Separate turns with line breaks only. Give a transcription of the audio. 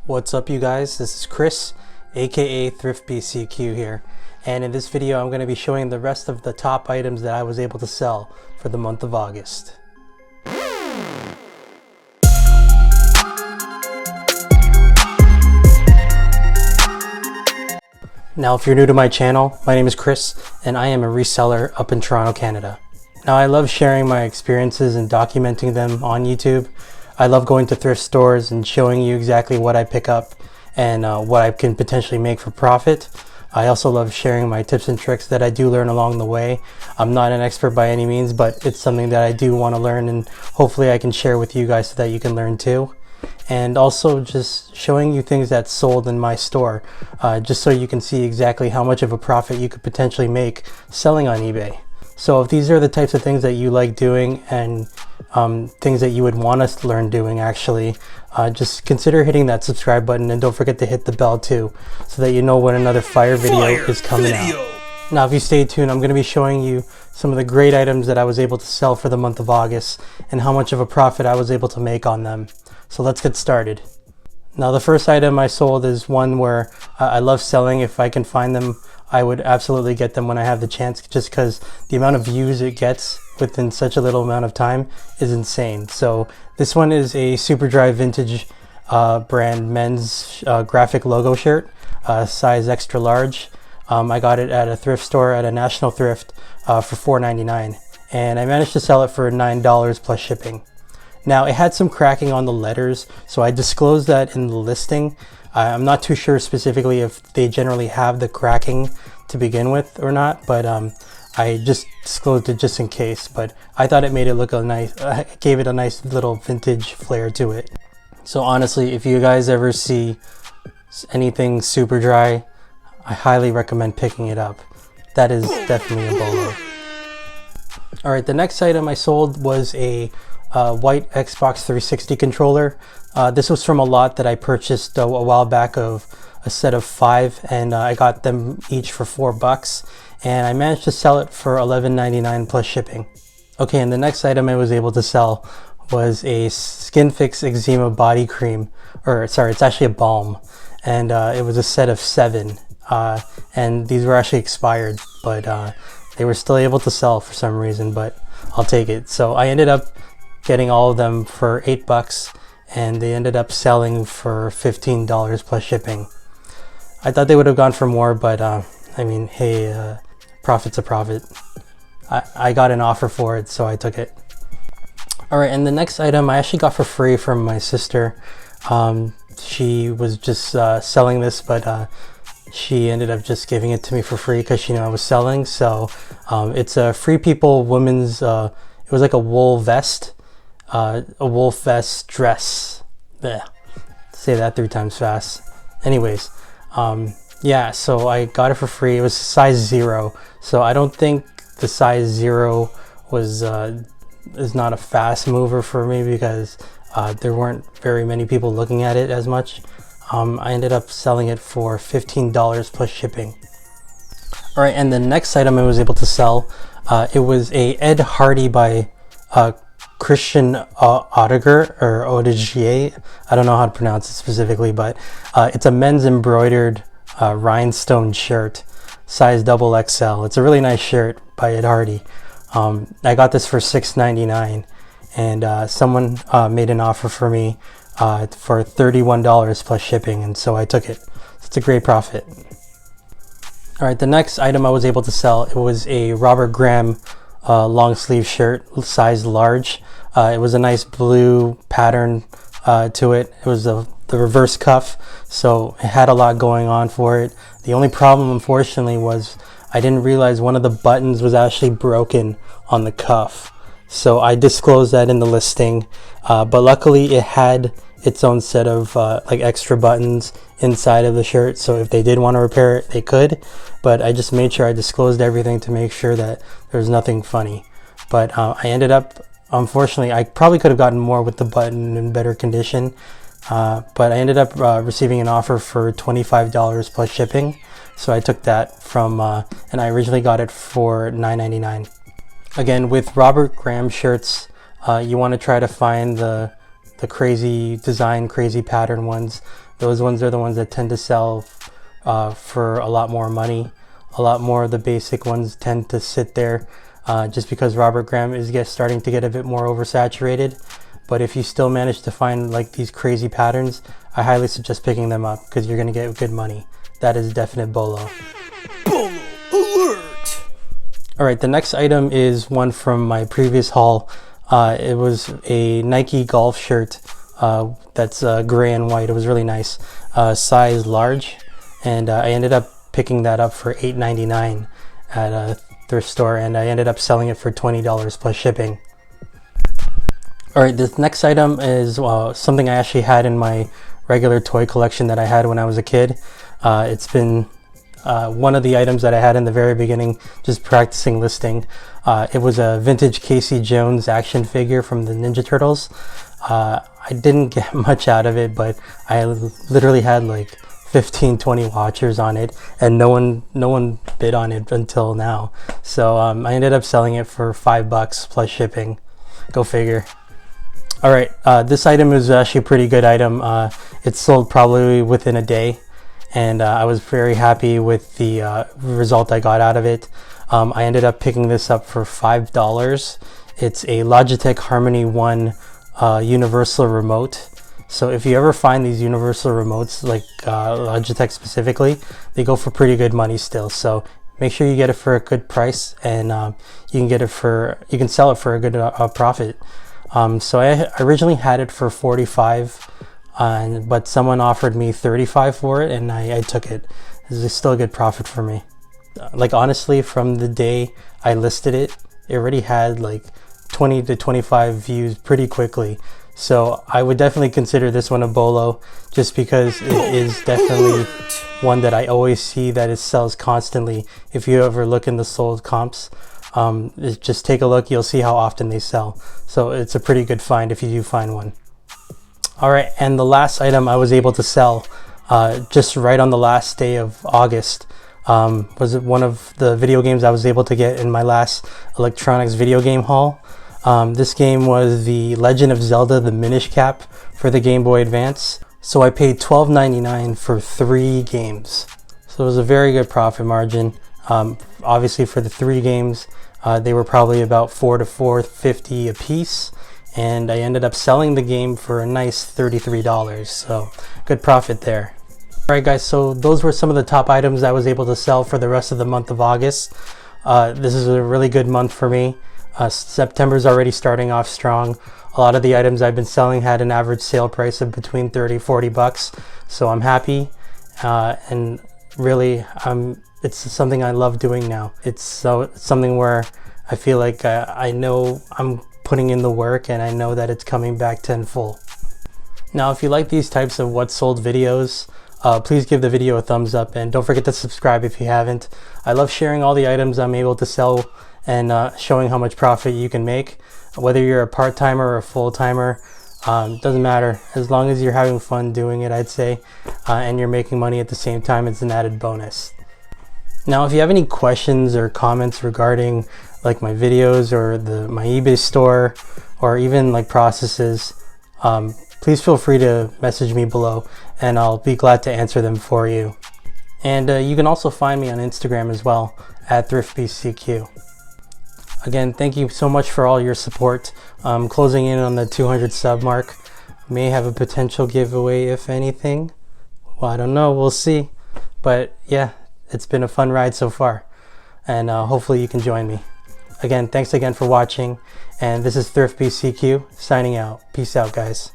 What's up, you guys? This is Chris, aka Thrift BCQ here, and in this video I'm going to be showing the rest of the top items that I was able to sell for the month of August. Now, if you're new to my channel, my name is Chris and I am a reseller up in Toronto, Canada. Now, I love sharing my experiences and documenting them on YouTube. I love going to thrift stores and showing you exactly what I pick up and what I can potentially make for profit. I also love sharing my tips and tricks that I do learn along the way. I'm not an expert by any means, but it's something that I do want to learn, and hopefully I can share with you guys so that you can learn too. And also just showing you things that's sold in my store, just so you can see exactly how much of a profit you could potentially make selling on eBay. So if these are the types of things that you like doing and things that you would want us to learn doing, actually, just consider hitting that subscribe button, and don't forget to hit the bell too, so that you know when another fire video is coming out. Now, if you stay tuned, I'm going to be showing you some of the great items that I was able to sell for the month of August and how much of a profit I was able to make on them. So let's get started. Now, the first item I sold is one where I love selling. If I can find them, I would absolutely get them when I have the chance, just because the amount of views it gets within such a little amount of time is insane. So this one is a SuperDrive vintage brand men's graphic logo shirt, size extra large. I got it at a thrift store, at a national thrift, for $4.99, and I managed to sell it for $9 plus shipping. Now, it had some cracking on the letters, so I disclosed that in the listing. I'm not too sure specifically if they generally have the cracking to begin with or not, but I just disclosed it just in case. But I thought it made it look gave it a nice little vintage flair to it. So honestly, if you guys ever see anything super dry, I highly recommend picking it up. That is definitely a bolo. Alright, the next item I sold was a white Xbox 360 controller. This was from a lot that I purchased a while back, of a set of 5, and I got them each for $4, and I managed to sell it for $11.99 plus shipping. Okay, and the next item I was able to sell was a Skin Fix Eczema body cream, or sorry, it's actually a balm, and it was a set of 7, and these were actually expired, but they were still able to sell for some reason, but I'll take it. So I ended up getting all of them for $8, and they ended up selling for $15 plus shipping. I thought they would have gone for more, but I mean, hey, profit's a profit. I got an offer for it, so I took it. Alright, and the next item I actually got for free from my sister. She was just selling this, but she ended up just giving it to me for free because she knew I was selling. So it's a Free People women's, it was like a wool vest. A wool vest dress. Blech. Say that 3 times fast. Anyways, yeah, so I got it for free. It was size 0, so I don't think the size 0 was is not a fast mover for me, because there weren't very many people looking at it as much. I ended up selling it for $15 plus shipping. All right, and the next item I was able to sell, it was a Ed Hardy by Christian Audiger, or Audigier. I don't know how to pronounce it specifically, but it's a men's embroidered rhinestone shirt, size XXL. It's a really nice shirt by Ed Hardy. I got this for $6.99, and someone made an offer for me for $31 plus shipping, and so I took it. It's a great profit. All right, the next item I was able to sell, it was a Robert Graham long sleeve shirt, size large. It was a nice blue pattern to it. It was the reverse cuff, so it had a lot going on for it. The only problem, unfortunately, was I didn't realize one of the buttons was actually broken on the cuff. So I disclosed that in the listing, but luckily it had its own set of like extra buttons inside of the shirt, so if they did want to repair it, they could. But I just made sure I disclosed everything to make sure that there was nothing funny. But I ended up, unfortunately, I probably could have gotten more with the button in better condition, but I ended up receiving an offer for $25 plus shipping, so I took that from, and I originally got it for $9.99. Again, with Robert Graham shirts, you want to try to find the the crazy design, crazy pattern ones. Those ones are the ones that tend to sell for a lot more money. A lot more of the basic ones tend to sit there just because Robert Graham is starting to get a bit more oversaturated. But if you still manage to find like these crazy patterns, I highly suggest picking them up because you're going to get good money. That is definite BOLO.
BOLO alert!
Alright, the next item is one from my previous haul. It was a Nike golf shirt that's gray and white. It was really nice. Size large. And I ended up picking that up for $8.99 at a thrift store. And I ended up selling it for $20 plus shipping. Alright, this next item is something I actually had in my regular toy collection that I had when I was a kid. It's been one of the items that I had in the very beginning, just practicing listing. It was a vintage Casey Jones action figure from the Ninja Turtles. I didn't get much out of it, but I literally had like 15-20 watchers on it, and no one bid on it until now. So I ended up selling it for $5 plus shipping. Go figure. Alright, this item is actually a pretty good item. It sold probably within a day, and I was very happy with the result I got out of it. I ended up picking this up for $5. It's a Logitech Harmony One universal remote. So if you ever find these universal remotes, like Logitech specifically, they go for pretty good money still. So make sure you get it for a good price, and you can sell it for a good profit. So I originally had it for $45, but someone offered me $35 for it, and I took it. This is still a good profit for me. Like honestly, from the day I listed it, it already had like 20 to 25 views pretty quickly. So I would definitely consider this one a BOLO, just because it is definitely one that I always see that it sells constantly. If you ever look in the sold comps, just take a look, you'll see how often they sell. So it's a pretty good find if you do find one. Alright, and the last item I was able to sell just right on the last day of August was one of the video games I was able to get in my last electronics video game haul. This game was the Legend of Zelda: The Minish Cap for the Game Boy Advance. So I paid $12.99 for 3 games. So it was a very good profit margin. Obviously for the 3 games, they were probably about $4 to $4.50 a piece, and I ended up selling the game for a nice $33. So good profit there. Alright guys, so those were some of the top items I was able to sell for the rest of the month of August. This is a really good month for me. September's already starting off strong. A lot of the items I've been selling had an average sale price of between $30-$40, so I'm happy. And really, it's something I love doing now. It's something where I feel like I know I'm putting in the work, and I know that it's coming back tenfold. Now, if you like these types of what sold videos, please give the video a thumbs up, and don't forget to subscribe if you haven't. I love sharing all the items I'm able to sell and showing how much profit you can make. Whether you're a part-timer or a full-timer, doesn't matter. As long as you're having fun doing it, I'd say, and you're making money at the same time, it's an added bonus. Now, if you have any questions or comments regarding like my videos or my eBay store, or even like processes, please feel free to message me below, and I'll be glad to answer them for you. And you can also find me on Instagram as well, at ThriftBCQ. Again, thank you so much for all your support. Closing in on the 200 sub mark. May have a potential giveaway, if anything. Well, I don't know, we'll see. But yeah, it's been a fun ride so far, and hopefully you can join me. Again, thanks again for watching, and this is ThriftBCQ signing out. Peace out, guys.